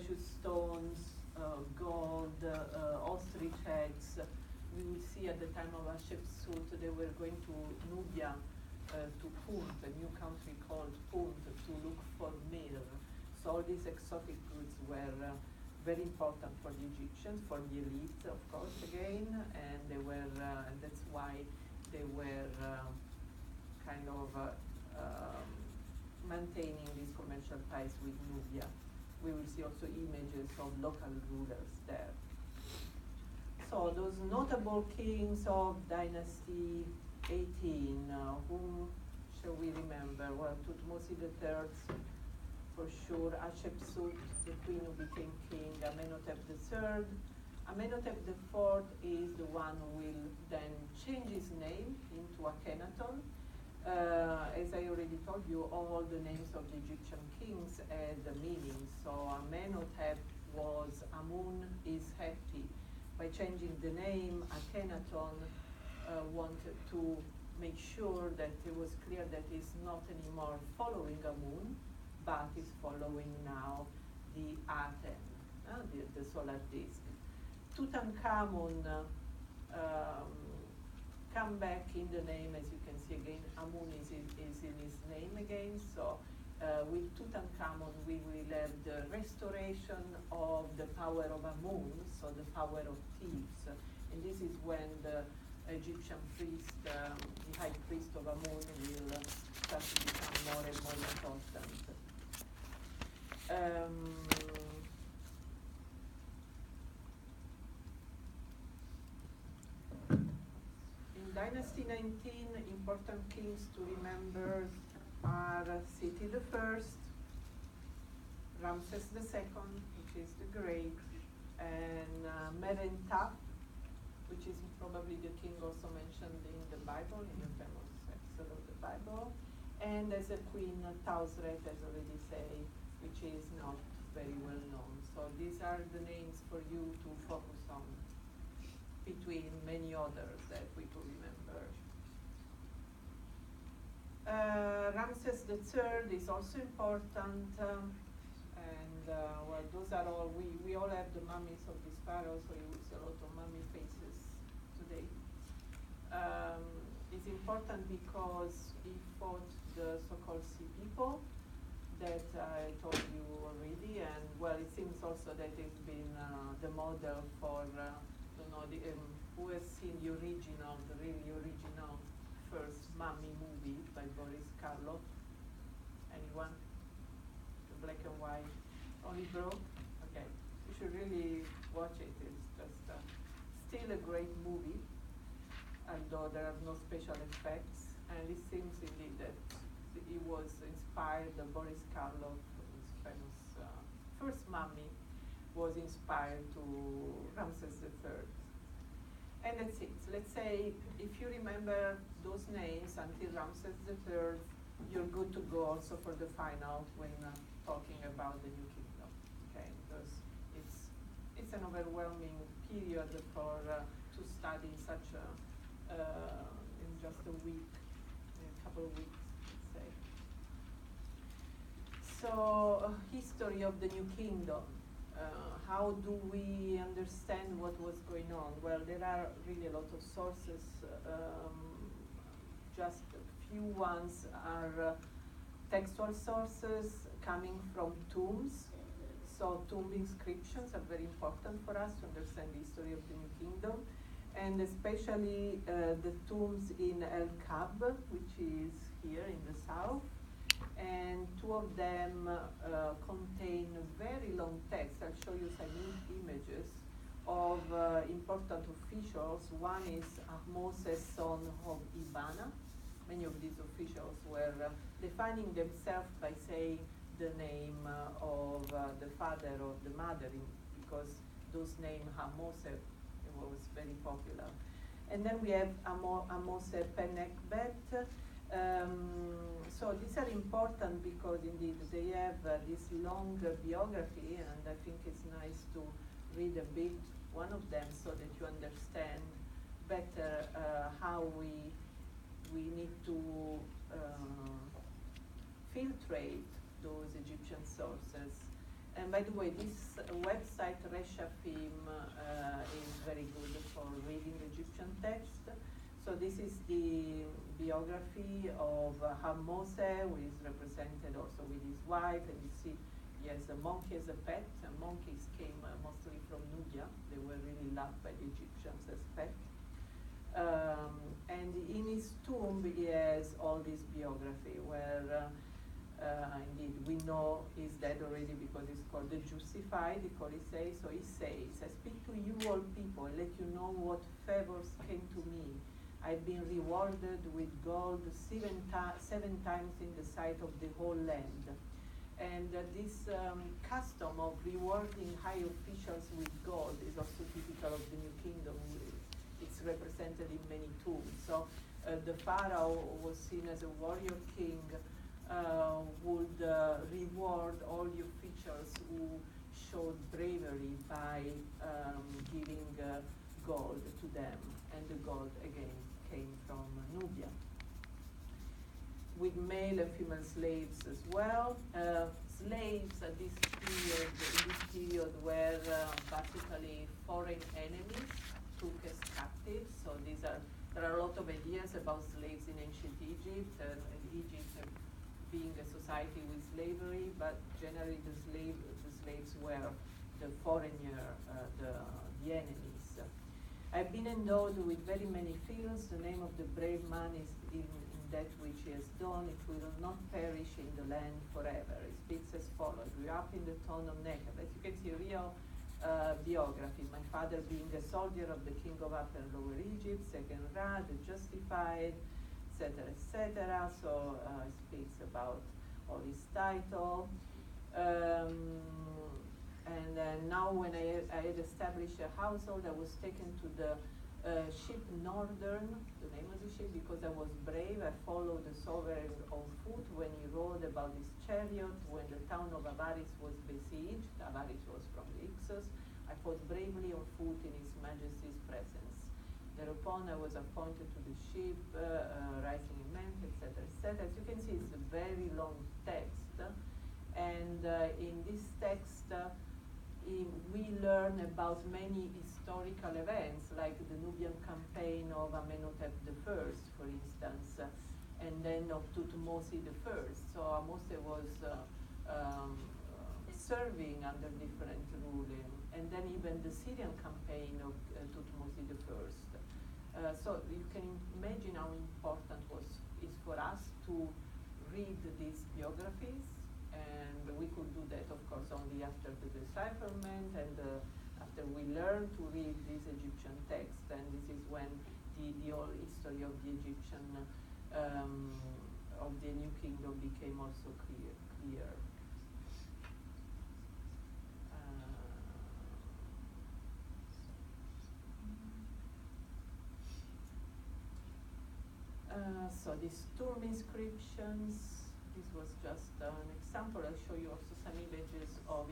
precious stones, gold, ostrich eggs. We will see at the time of Hatshepsut they were going to Nubia, to Punt, a new country called Punt, to look for myrrh. So all these exotic goods were very important for the Egyptians, for the elite, of course, again, and they were, and that's why they were kind of maintaining these commercial ties with Nubia. We will see also images of local rulers there. So those notable kings of Dynasty 18, whom shall we remember? Well, Thutmose III, for sure, Hatshepsut, the queen who became king, Amenhotep III. Amenhotep IV is the one who will then change his name into Akhenaton. As I already told you, all the names of the Egyptian kings had a meaning. So Amenhotep was Amun is happy. By changing the name, Akhenaton wanted to make sure that it was clear that he's not anymore following Amun, but is following now the Aten, the solar disk. Tutankhamun come back in the name, as you can see again, Amun is in his name again. So with Tutankhamun we will have the restoration of the power of Amun, so the power of Thebes. And this is when the Egyptian priest, the high priest of Amun, will start to become more and more important. In Dynasty 19, important kings to remember are Seti I, Ramses II, which is the Great, and Merentap, which is probably the king also mentioned in the Bible, in the famous episode of the Bible, and as a queen, Tausret, as already said, which is not very well known. So these are the names for you to focus on, between many others that we could remember. Ramses III is also important, and well, those are all, we all have the mummies of these pharaohs, so you will see a lot of mummy faces today. It's important because he fought the so-called Sea people that I told you already, and well, it seems also that it's been the model for, who has seen the original, the really original first mummy movie by Boris Karloff? Anyone? The black and white, only broke? Okay, you should really watch it. It's just still a great movie, although there are no special effects, and it seems indeed that it was inspired, Boris Karloff, his famous first mummy, was inspired to Ramses III. And that's it. Let's say if you remember those names until Ramses III, you're good to go also for the final when talking about the New Kingdom. Okay, because it's an overwhelming period for to study such in just a week, in a couple of weeks, let's say. So, history of the New Kingdom. How do we understand what was going on? Well, there are really a lot of sources. Just a few ones are textual sources coming from tombs. So tomb inscriptions are very important for us to understand the history of the New Kingdom, and especially the tombs in El Kab, which is here in the south. And two of them contain very long text. I'll show you some images of important officials. One is Ahmose, son of Ibana. Many of these officials were defining themselves by saying the name of the father or the mother, because those names, Ahmose, was very popular. And then we have Ahmose Penekbet. So these are important because indeed they have this long biography, and I think it's nice to read a bit one of them so that you understand better how we need to filtrate those Egyptian sources. And by the way, this website Reshafim is very good for reading Egyptian text. So this is the biography of Moshe, who is represented also with his wife, and you see he has a monkey as a pet. And monkeys came mostly from Nubia. They were really loved by the Egyptians as pets. And in his tomb he has all this biography where indeed we know he's dead already because it's called the Justified, the Colisee. So he says, I speak to you all people and let you know what favors came to me. I've been rewarded with gold seven times in the sight of the whole land. And this custom of rewarding high officials with gold is also typical of the New Kingdom. It's represented in many tombs. So the Pharaoh was seen as a warrior king, would reward all the officials who showed bravery by giving gold to them. And the gold, again, came from Nubia. With male and female slaves as well. Slaves at this period, in this period, were basically foreign enemies took as captives. So there are a lot of ideas about slaves in ancient Egypt, and Egypt being a society with slavery, but generally the slaves were the foreigner, the enemies. I've been endowed with very many fields. The name of the brave man is in that which he has done. It will not perish in the land forever. He speaks as follows. Grew up in the town of Negev. As you can see, real biography. My father being a soldier of the king of Upper and Lower Egypt, second Ra, the Justified, etc., etc. So he speaks about all his title. And now when I had established a household, I was taken to the ship Northern, the name of the ship, because I was brave. I followed the sovereign on foot when he rode about his chariot, when the town of Avaris was besieged. Avaris was from the Ixos. I fought bravely on foot in His Majesty's presence. Thereupon I was appointed to the ship, rising in Memphis, etc., etc. As you can see, it's a very long text. And in this text, we learn about many historical events, like the Nubian campaign of Amenhotep I, for instance, and then of Thutmose I. So Ahmose was serving under different ruling, and then even the Syrian campaign of Thutmose I. So you can imagine how important is for us to read these biographies. And we could do that, of course, only after the decipherment and after we learn to read these Egyptian texts. And this is when the whole history of the Egyptian, of the New Kingdom became also clear. So these tomb inscriptions. This was just an example. I'll show you also some images of